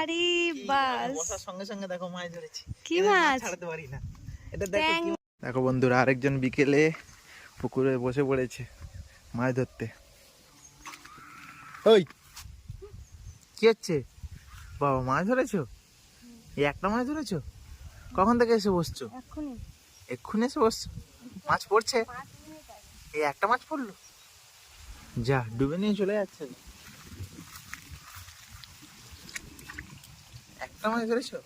আরে বাস বসার সঙ্গে সঙ্গে দেখো মাছ ধরেছি। কি মাছ? ছাড়তে পারি না। এটা দেখো কি দেখো বন্ধুরা, আরেকজন বিকেলে পুকুরে বসে পড়েছে মাছ ধরতে। ওই কি হচ্ছে? বাবা মাছ ধরেছো? এই একটা মাছ ধরেছো? কখন থেকে এসে বসছো? এক্ষুনি এসে বসছো? মাছ পড়ছে? এই একটা মাছ পড়লো? যা ডুবে নিয়ে চলে যাচ্ছে। একটা মাছ ধরেছো?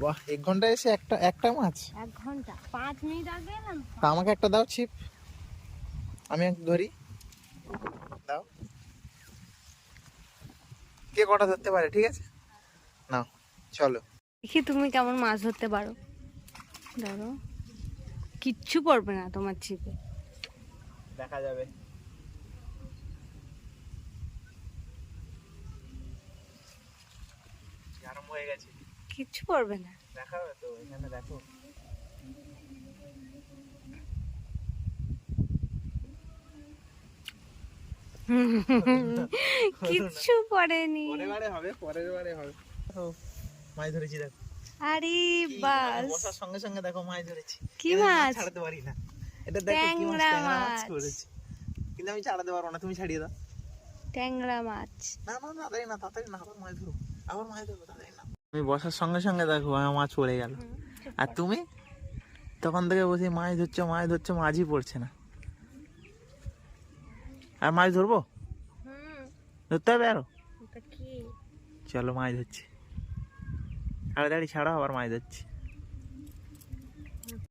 বাহ, 1 ঘন্টা এসে একটা মাছ? 1 ঘন্টা 5 মিনিট আগে এলাম। তা আমাকে একটা দাও ছিপ, আমি এক ধরি। দাও, কে কটা ধরতে পারে, ঠিক আছে? নাও চলো। দেখি তুমি কেমন মাছ ধরতে পারো। ধরো, কিচ্ছু পড়বে না তোমার ছিপে। দেখা যাবে। আরম্ভ হয়ে গেছে। কিচ্ছু পড়বে না। দেখাবে তো, এখানে দেখো। কিচ্ছু পড়েনি। পরের বারে হবে। মাছ ধরেছি দেখো। আরে বাস বসার সঙ্গে সঙ্গে দেখো মাছ ধরেছি। কি এদের মাছ? ছাড়াতে পারি না। এটা দেখো কি মাছ? ট্যাংরা ট্যাংরা মাছ মাছ। ধরেছি, কিন্তু আমি ছাড়াতে পারবো না, তুমি ছাড়িয়ে দাও। ট্যাংরা মাছ। না, তাড়াতাড়ি না, আবার মাছ ধরো, তাড়াতাড়ি না। আমি বসার সঙ্গে সঙ্গে দেখো আমার মাছ পড়ে গেল। আর তুমি তখন থেকে বসে মাছ ধরছো, মাছই পড়ছে না। আর মাছ ধরবো? ধরতে হবে আরো? চলো মাছ ধরছি, তাড়াতাড়ি ছাড়ো, আবার মাছ ধরছি।